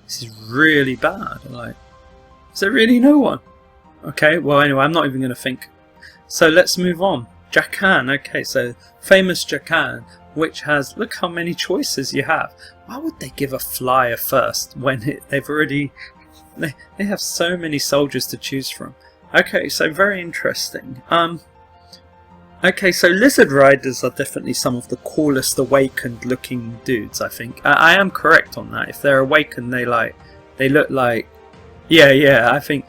This is really bad. Like, is there really no one? Okay, well anyway, I'm not even going to think. So let's move on. Jakan, okay, so famous Jakan, which has, look how many choices you have. Why would they give a flyer first when they've already, they have so many soldiers to choose from. Okay, so very interesting. Okay, so lizard riders are definitely some of the coolest awakened looking dudes, I think. I am correct on that. If they're awakened, they look like, yeah, I think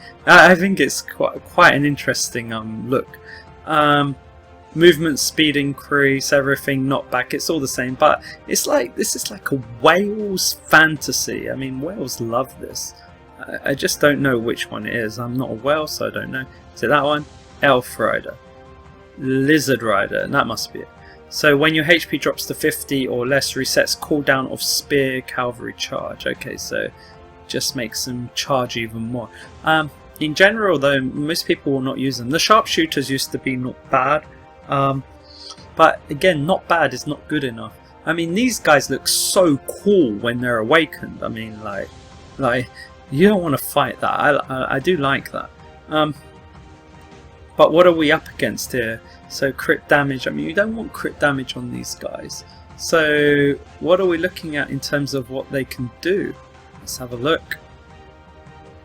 it's quite an interesting look. Movement speed increase, everything knockback, it's all the same, but it's like, this is like a Wales fantasy. I mean, Wales love this. I just don't know which one it is. I'm not a whale, so I don't know. Is it that one? Elf rider. Lizard rider, that must be it. So when your HP drops to 50 or less, resets cooldown of spear cavalry charge. Okay, so just makes them charge even more. In general though, most people will not use them. The sharpshooters used to be not bad, but again, not bad is not good enough. I mean, these guys look so cool when they're awakened. I mean, like you don't want to fight that. I do like that. But what are we up against here? So crit damage, I mean, you don't want crit damage on these guys. So what are we looking at in terms of what they can do? Let's have a look.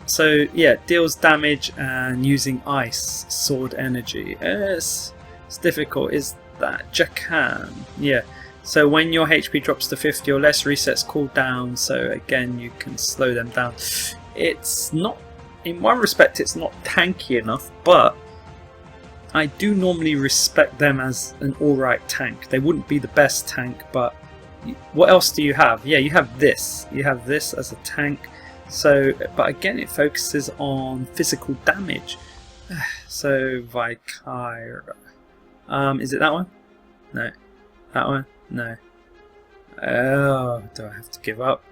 So yeah, deals damage and using ice, sword energy. It's difficult. Is that Jakan? Yeah. So when your HP drops to 50 or less, resets cooldown. So again, you can slow them down. It's not, in one respect, it's not tanky enough, but I do normally respect them as an alright tank. They wouldn't be the best tank, but what else do you have? Yeah, you have this. You have this as a tank. So, but again, it focuses on physical damage. So, Valkyra. Is it that one? No. That one? No. Oh, do I have to give up?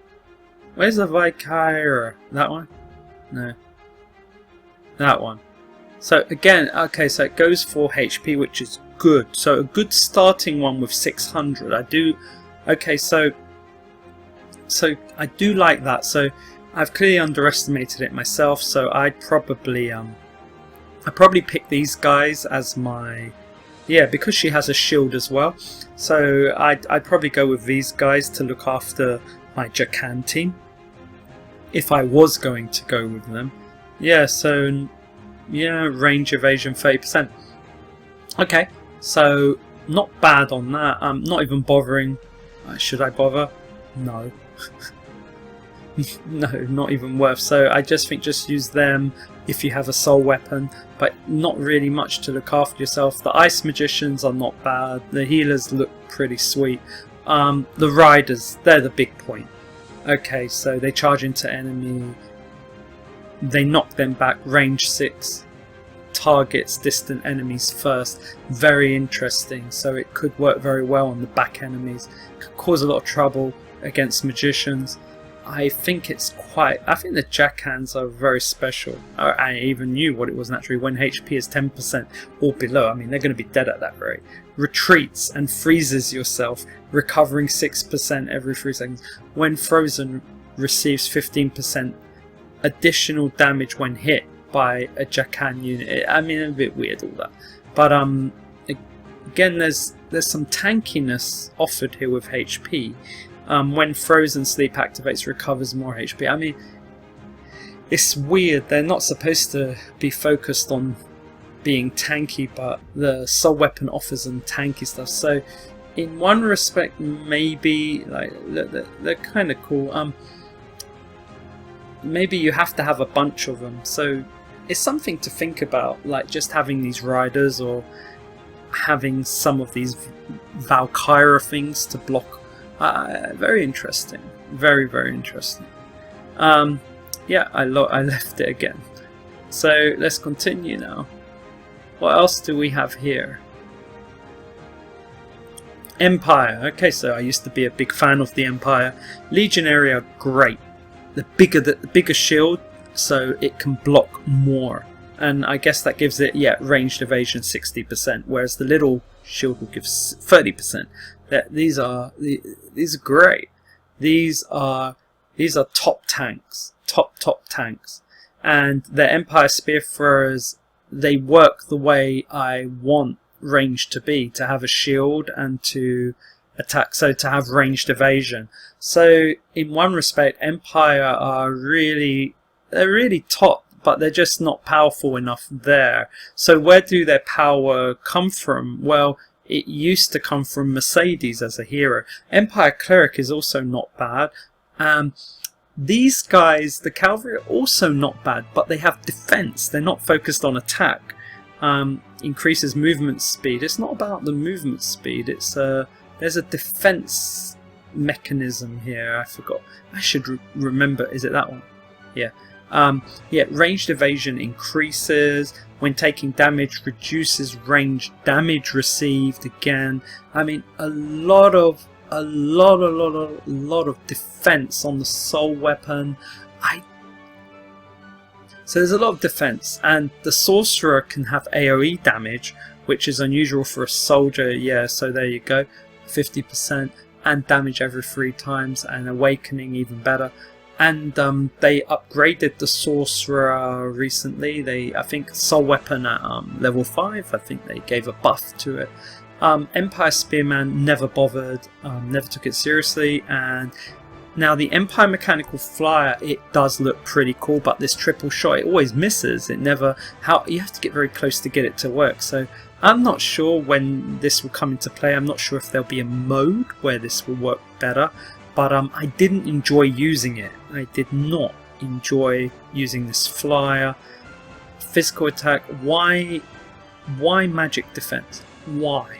Where's the Valkyra? That one? No. That one. So again, okay, so it goes for HP, which is good. So a good starting one with 600. I do. Okay, so I do like that. So I've clearly underestimated it myself. So I'd probably pick these guys as my, yeah, because she has a shield as well. So I'd probably go with these guys to look after my Jakan team if I was going to go with them. Yeah, so yeah, range evasion 30%. Okay, so not bad on that. I'm not even bothering. Should I bother? No. No, not even worth. So I just think just use them if you have a soul weapon, but not really much to look after yourself. The ice magicians are not bad. The healers look pretty sweet. The riders, they're the big point. Okay, so they charge into enemy. They knock them back, range 6, targets distant enemies first. Very interesting, so it could work very well on the back enemies. Could cause a lot of trouble against magicians. I think the Jakans are very special. I even knew what it was naturally when HP is 10% or below. I mean, they're going to be dead at that rate. Retreats and freezes yourself, recovering 6% every 3 seconds. When frozen, receives 15% additional damage when hit by a Jakan unit. I mean, a bit weird all that, but again, there's some tankiness offered here with HP. When frozen, sleep activates, recovers more HP. I mean, it's weird. They're not supposed to be focused on being tanky, but the soul weapon offers them tanky stuff. So in one respect, maybe like they're kind of cool. Maybe you have to have a bunch of them, so it's something to think about, like just having these riders or having some of these Valkyra things to block. Very interesting, very interesting. Yeah, I left it again. So let's continue now. What else do we have here? Empire. Okay, so I used to be a big fan of the Empire. Legionary are great. The bigger shield, so it can block more, and I guess that gives it, yeah, ranged evasion 60%, whereas the little shield will give 30%. These are great. These are These are top tanks, top tanks, and the Empire Spear Throwers, they work the way I want range to be, to have a shield and to attack, so to have ranged evasion. So in one respect, Empire are they're really top, but they're just not powerful enough there. So where do their power come from? Well, it used to come from Mercedes as a hero. Empire Cleric is also not bad. These guys, the cavalry, are also not bad, but they have defense. They're not focused on attack. Increases movement speed. It's not about the movement speed. It's there's a defense mechanism here. I forgot. I should remember. Is it that one? Yeah. Yeah. Ranged evasion increases when taking damage. Reduces range damage received. Again, I mean, a lot of defense on the soul weapon. So there's a lot of defense, and the sorcerer can have AoE damage, which is unusual for a soldier. Yeah, so there you go, 50%, and damage every 3 times, and awakening even better. And they upgraded the sorcerer recently. I think soul weapon at level 5. I think they gave a buff to it. Empire Spearman never bothered, never took it seriously, and now the Empire Mechanical Flyer, it does look pretty cool, but this triple shot, it always misses. It never, you have to get very close to get it to work. So I'm not sure when this will come into play. I'm not sure if there'll be a mode where this will work better, but I didn't enjoy using it. I did not enjoy using this flyer. Physical attack, why magic defense? Why?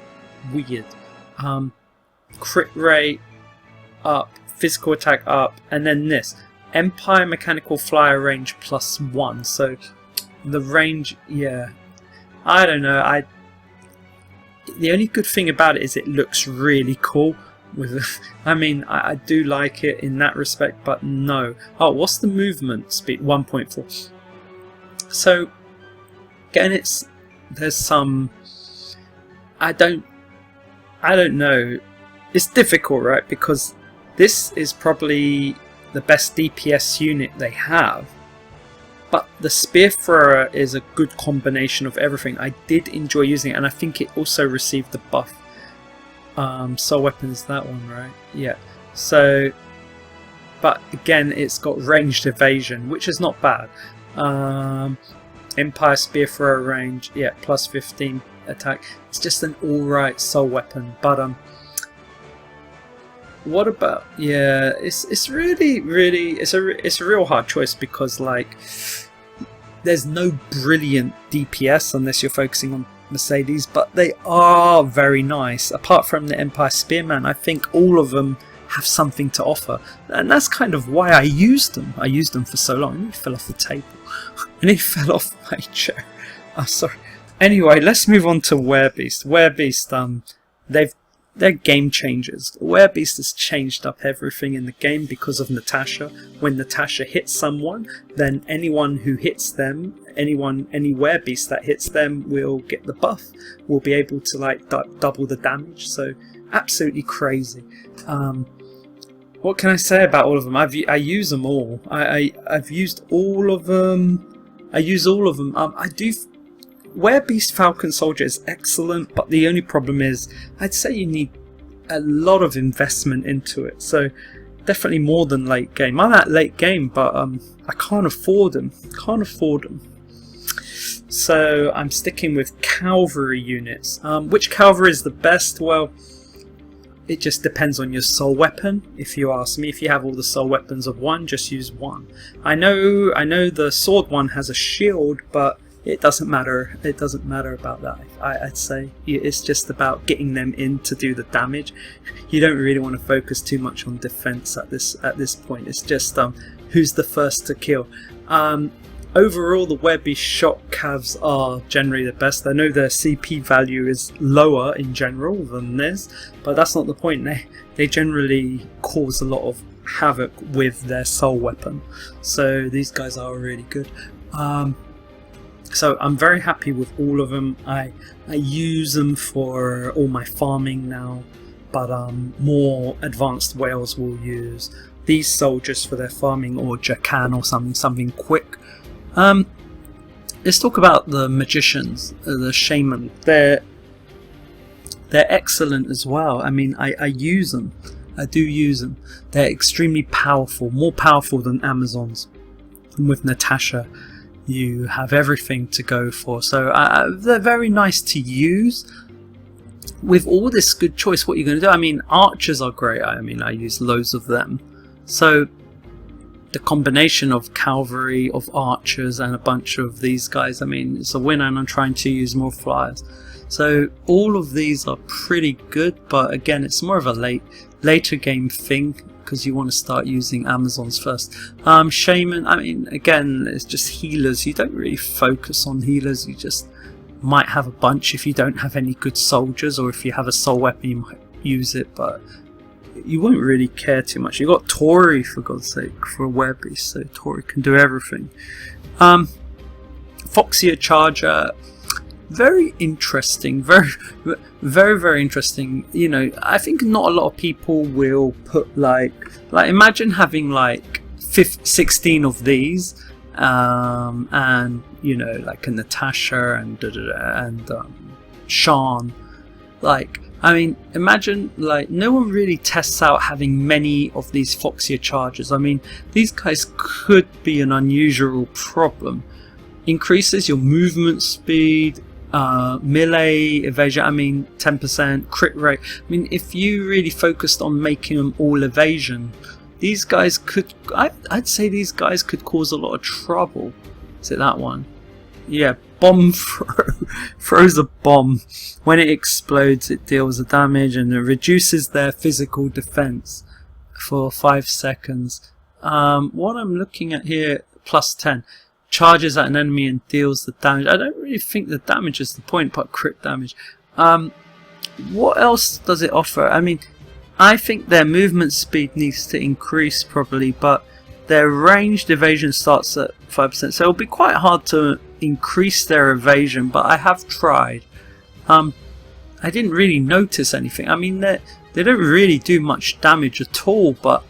Weird. Crit rate up, physical attack up, and then this Empire Mechanical Flyer range +1. So the range, yeah, I don't know. The only good thing about it is it looks really cool. I mean, I do like it in that respect, but no. Oh, what's the movement speed? 1.4. So again, there's some. I don't know. It's difficult, right? Because this is probably the best DPS unit they have. But the Spear Thrower is a good combination of everything. I did enjoy using it, and I think it also received the buff. Soul Weapon is that one, right? Yeah. So, but again, it's got ranged evasion, which is not bad. Empire Spear Thrower range, yeah, +15 attack. It's just an alright soul weapon, but what about, yeah, it's really it's a real hard choice, because like there's no brilliant DPS unless you're focusing on Mercedes, but they are very nice. Apart from the Empire Spearman, I think all of them have something to offer, and that's kind of why I used them. I used them for so long. And he fell off the table, and he fell off my chair. Oh, sorry. Anyway, let's move on to Werebeast. Werebeast, they're game changers. Werebeast has changed up everything in the game because of Natasha. When Natasha hits someone, then anyone who hits them, any Werebeast that hits them will get the buff. Will be able to like double the damage. So absolutely crazy. What can I say about all of them? I use them all. I've used all of them. I use all of them. Werebeast Falcon Soldier is excellent, but the only problem is I'd say you need a lot of investment into it. So definitely more than late game. I'm at late game, but I can't afford them. So I'm sticking with cavalry units. Which cavalry is the best? Well, it just depends on your soul weapon. If you ask me, if you have all the soul weapons of one, just use one. I know the sword one has a shield, but it doesn't matter. It doesn't matter about that. I'd say it's just about getting them in to do the damage. You don't really want to focus too much on defense at this point. It's just who's the first to kill. Overall, the Werebeast shot cavs are generally the best. I know their CP value is lower in general than this, but that's not the point. They generally cause a lot of havoc with their soul weapon. So these guys are really good. So I'm very happy with all of them. I use them for all my farming now. but more advanced whales will use these soldiers for their farming, or Jacan or something quick. Let's talk about the magicians, the shaman. They're excellent as well. I mean, I use them. I do use them. They're extremely powerful, more powerful than Amazons. And with Natasha, you have everything to go for. So they're very nice to use. With all this good choice, what you're going to do? I mean, archers are great. I mean, I use loads of them. So the combination of cavalry, of archers, and a bunch of these guys, I mean, it's a winner, and I'm trying to use more flyers. So all of these are pretty good, but again, it's more of a later game thing, because you want to start using Amazons first. Shaman, I mean, again, it's just healers. You don't really focus on healers. You just might have a bunch if you don't have any good soldiers, or if you have a soul weapon, you might use it, but you won't really care too much. You got Tori, for God's sake, for a werebeast, so Tori can do everything. Foxia Charger, very interesting, very interesting. You know, I think not a lot of people will put like imagine having like 16 of these, and you know, like a Natasha and Sean. Like, I mean, imagine, like, no one really tests out having many of these Foxia Chargers. I mean, these guys could be an unusual problem. Increases your movement speed, melee, evasion, I mean, 10%, crit rate. I mean, if you really focused on making them all evasion, these guys could, I'd say these guys could cause a lot of trouble. Is it that one? Yeah, bomb throws a bomb. When it explodes, it deals a damage and it reduces their physical defense for 5 seconds. What I'm looking at here, plus 10. Charges at an enemy and deals the damage. I don't really think the damage is the point, but crit damage. What else does it offer? I mean, I think their movement speed needs to increase probably, but their ranged evasion starts at 5%, so it'll be quite hard to increase their evasion, but I have tried. I didn't really notice anything. I mean, they don't really do much damage at all, but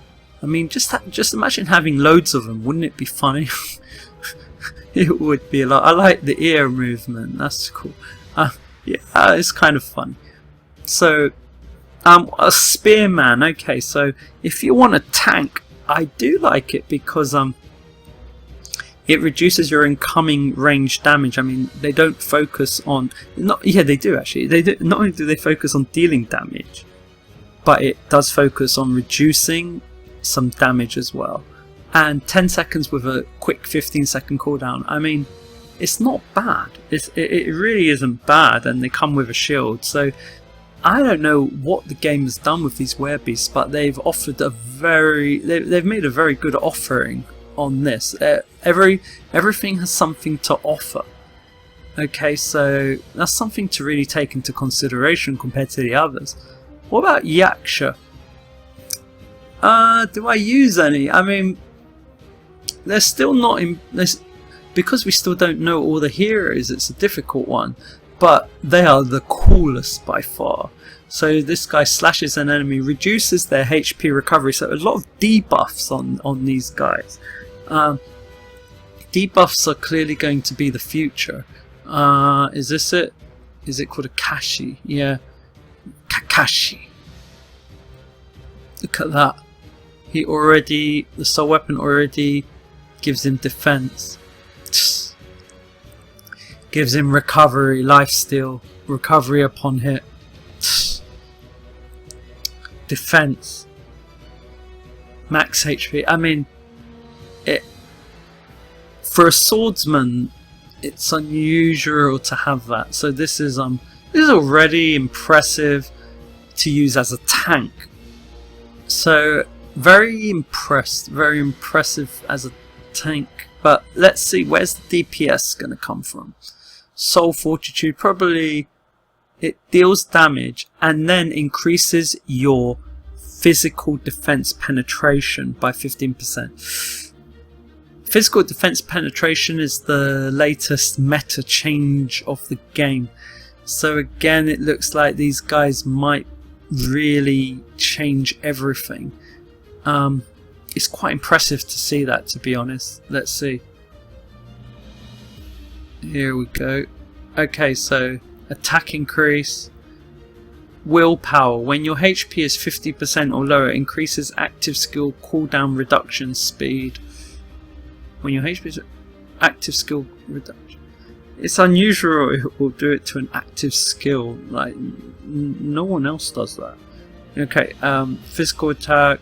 I mean, just imagine having loads of them. Wouldn't it be funny? It would be a lot. I like the ear movement. That's cool. Yeah, it's kind of fun. So, a spearman. Okay, so if you want a tank, I do like it because it reduces your incoming range damage. I mean, they don't focus on yeah, they do actually. They do, not only do they focus on dealing damage, but it does focus on reducing some damage as well. And 10 seconds with a quick 15-second cooldown. I mean, it's not bad. It really isn't bad, and they come with a shield. So I don't know what the game has done with these werebeasts, but they've offered they've made a very good offering on this. Everything has something to offer. Okay, so that's something to really take into consideration compared to the others. What about Yaksha? Do I use any? I mean, they're still not in this because we still don't know all the heroes. It's a difficult one, but they are the coolest by far. So this guy slashes an enemy, reduces their HP recovery. So a lot of debuffs on these guys. Debuffs are clearly going to be the future. Is this it? Is it called a Kashi? Yeah, Kakashi. Look at that. The soul weapon already gives him defense. Gives him recovery, lifesteal, recovery upon hit. Defense. Max HP. I mean, for a swordsman, it's unusual to have that. So this is already impressive to use as a tank. So very impressive as a tank. But let's see, where's the DPS going to come from? Soul Fortitude, probably it deals damage and then increases your physical defense penetration by 15%. Physical defense penetration is the latest meta change of the game. So again, it looks like these guys might really change everything. It's quite impressive to see that, to be honest. Let's see. Here we go. Okay, so attack increase. Willpower. When your HP is 50% or lower, increases active skill cooldown reduction speed. When your HP is active skill reduction. It's unusual it will do it to an active skill. Like, no one else does that. Okay, physical attack.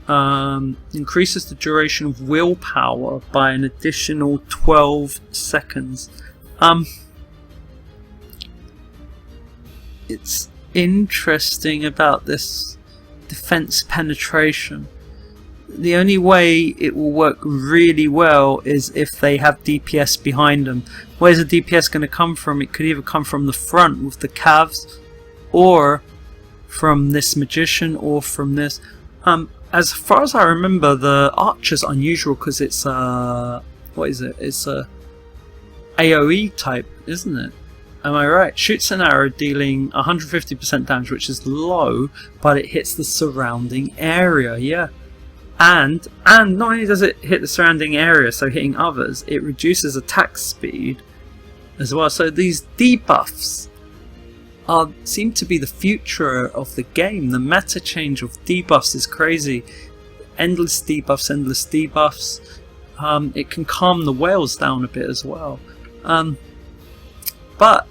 Increases the duration of willpower by an additional 12 seconds. It's interesting about this defense penetration. The only way it will work really well is if they have DPS behind them. Where's the DPS going to come from? It could either come from the front with the calves, or from this magician, or from this. As far as I remember, the archer's unusual because it's what is it? It's a AoE type, isn't it? Am I right? Shoots an arrow dealing 150% damage, which is low, but it hits the surrounding area. Yeah, and not only does it hit the surrounding area, so hitting others, it reduces attack speed as well. So these debuffs seem to be the future of the game. The meta change of debuffs is crazy. Endless debuffs, endless debuffs. It can calm the whales down a bit as well. But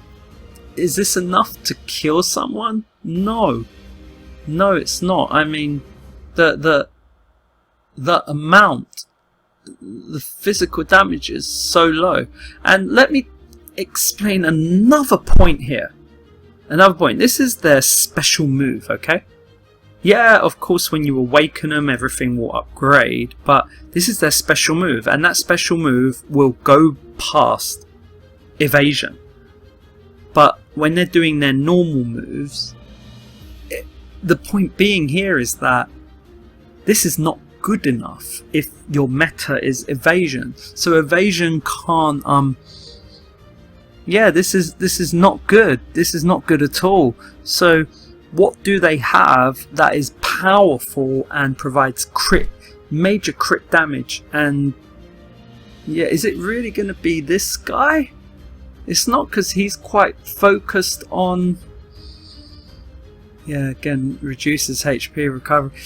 is this enough to kill someone? No, it's not. I mean, the amount, the physical damage is so low. And let me explain another point here. Another point. This is their special move, okay? Yeah, of course, when you awaken them, everything will upgrade, but this is their special move, and that special move will go past evasion. But when they're doing their normal moves, the point being here is that this is not good enough if your meta is evasion. So evasion can't yeah, this is not good. This is not good at all. So what do they have that is powerful and provides major crit damage? And yeah, is it really going to be this guy? It's not, because he's quite focused on, yeah, again, reduces HP recovery.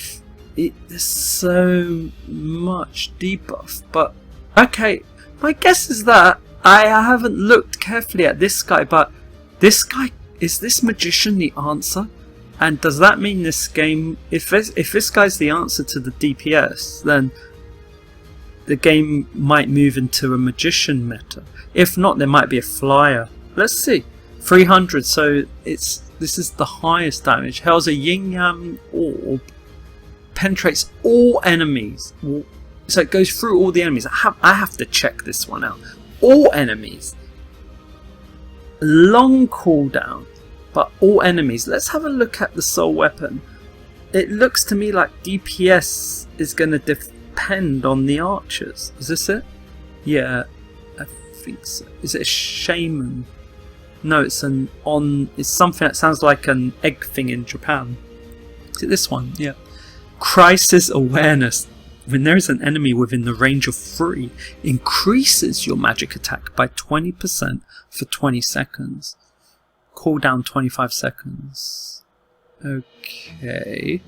There's so much debuff. But okay, my guess is that I haven't looked carefully at this guy, but this guy, is this magician the answer? And does that mean this game, if this guy's the answer to the DPS, then the game might move into a magician meta. If not, there might be a flyer. Let's see. 300, so this is the highest damage. Hell's a yin yang orb. Penetrates all enemies. So it goes through all the enemies. I have to check this one out. All enemies. Long cooldown, but all enemies. Let's have a look at the soul weapon. It looks to me like DPS is going to depend on the archers. Is this it? Yeah, I think so. Is it a shaman? No, it's it's something that sounds like an egg thing in Japan. Is it this one? Yeah. Crisis awareness. When there is an enemy within the range of 3, increases your magic attack by 20% for 20 seconds. Cooldown 25 seconds. Okay.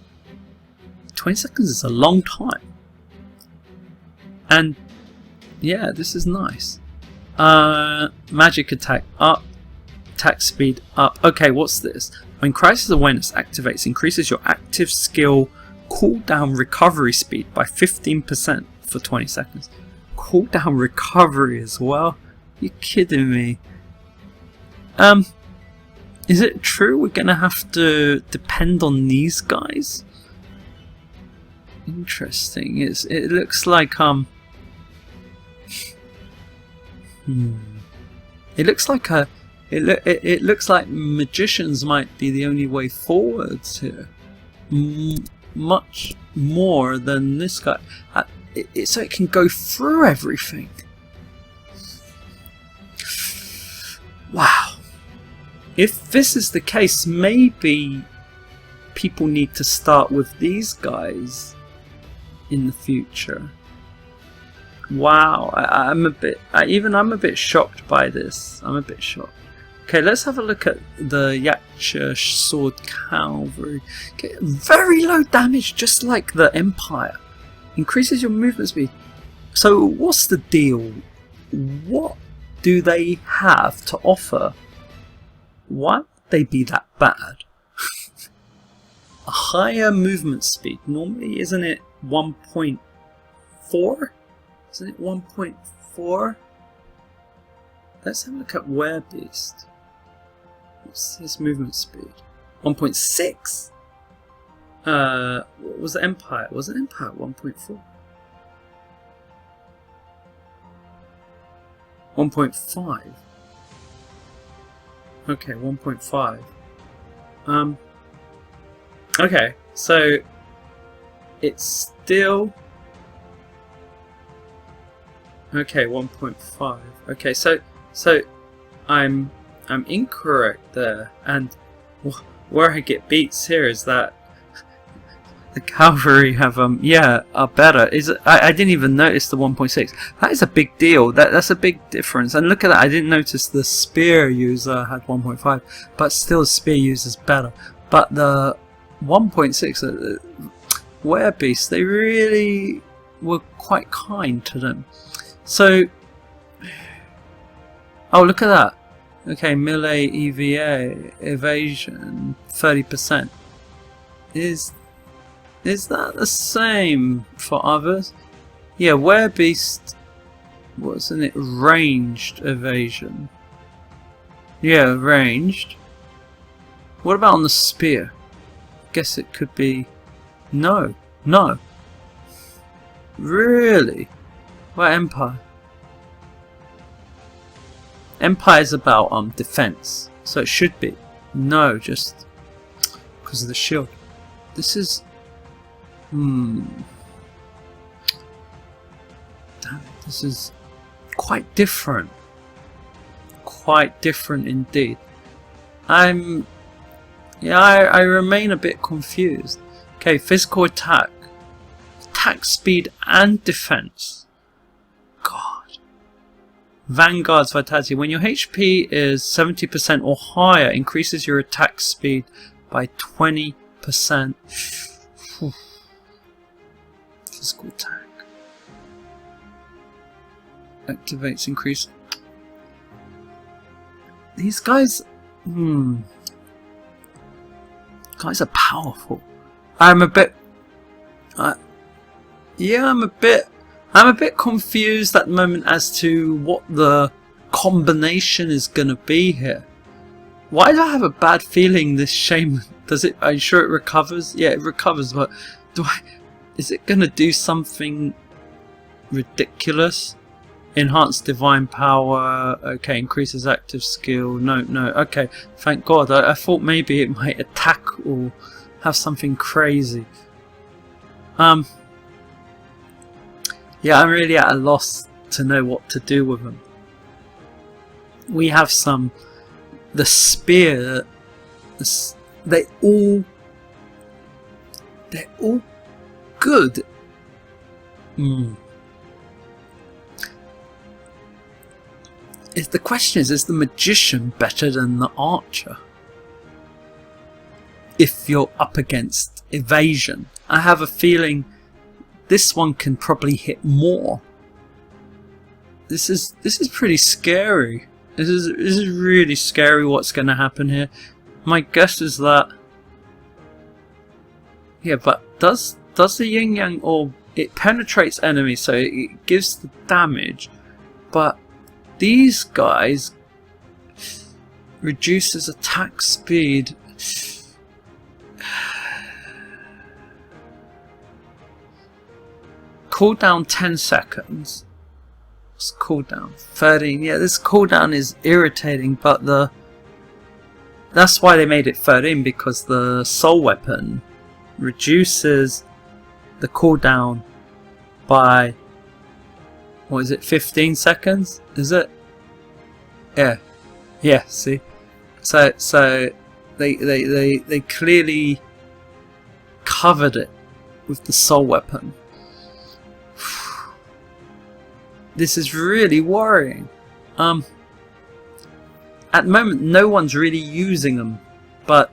20 seconds is a long time. And yeah, this is nice. Magic attack up. Attack speed up. Okay, what's this? When Crisis Awareness activates, increases your active skill cooldown recovery speed by 15% for 20 seconds. Cooldown recovery as well? You kidding me? Is it true we're gonna have to depend on these guys? Interesting. It looks like it looks like it looks like magicians might be the only way forwards here. Much more than this guy. So it can go through everything. Wow. If this is the case, maybe people need to start with these guys in the future. Wow, I'm a bit shocked by this. I'm a bit shocked. Okay, let's have a look at the Yaksha Sword Cavalry. Okay, very low damage, just like the Empire. Increases your movement speed. So what's the deal? What do they have to offer? Why would they be that bad? A higher movement speed. Normally, isn't it 1.4? Isn't it 1.4? Let's have a look at Werebeast. What's his movement speed? 1.6? What was the Empire? Was it Empire 1.4? 1.5. Okay, 1.5. Okay, so it's still okay. 1.5. Okay, so I'm incorrect there, and where I get beats here is that the cavalry have are better. I didn't even notice the 1.6. That is a big deal. That's a big difference. And look at that. I didn't notice the spear user had 1.5, but still the spear user's better. But the 1.6 Werebeast, they really were quite kind to them. So oh, look at that. Okay, melee EVA evasion 30%. Is that the same for others? Yeah, Werebeast, wasn't it ranged evasion? Yeah, ranged. What about on the spear? Guess it could be no. Really? What Empire? Empire's about defense, so it should be no, just because of the shield. This is damn it, this is quite different. Quite different indeed. I remain a bit confused. Okay, physical attack, attack speed and defense. God. Vanguard's vitality. When your HP is 70% or higher, increases your attack speed by 20%. Physical attack. Activates increase. These guys, guys are powerful. I'm a bit confused at the moment as to what the combination is gonna be here. Why do I have a bad feeling this Shaman, are you sure it recovers? Yeah, it recovers, but is it gonna do something ridiculous? Enhanced divine power, okay, increases active skill, no, okay, thank God. I thought maybe it might attack or have something crazy. Yeah, I'm really at a loss to know what to do with them. We have the spear, they're all good. The question is the magician better than the archer? If you're up against evasion, I have a feeling this one can probably hit more. This is pretty scary. This is really scary. What's going to happen here? My guess is that but does the yin yang orb, it penetrates enemies, so it gives the damage, but these guys reduces attack speed. Cooldown 10 seconds. What's cooldown? 13. Yeah, this cooldown is irritating, but that's why they made it 13, because the soul weapon reduces the cooldown by, what is it, 15 seconds? Is it? Yeah, see? So they clearly covered it with the soul weapon. This is really worrying. At the moment, no one's really using them, but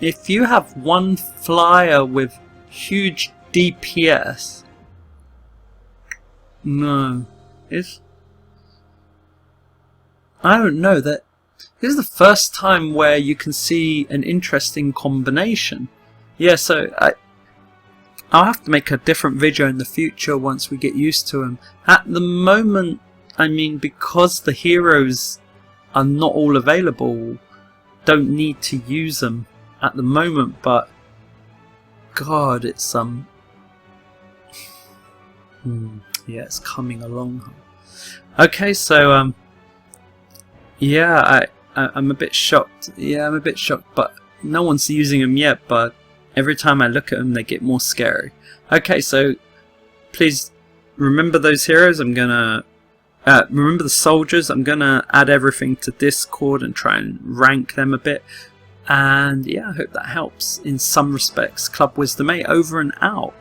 if you have one flyer with huge DPS, no, I don't know, that this is the first time where you can see an interesting combination. Yeah, so I'll have to make a different video in the future once we get used to them. At the moment, I mean, because the heroes are not all available, don't need to use them at the moment, but God, it's yeah, it's coming along. Okay, so yeah, I'm a bit shocked. Yeah, I'm a bit shocked, but no one's using them yet, but every time I look at them, they get more scary. Okay, so please remember those heroes. I'm gonna remember the soldiers. I'm gonna add everything to Discord and try and rank them a bit. And yeah, I hope that helps in some respects. Club Wisdom 8 over and out.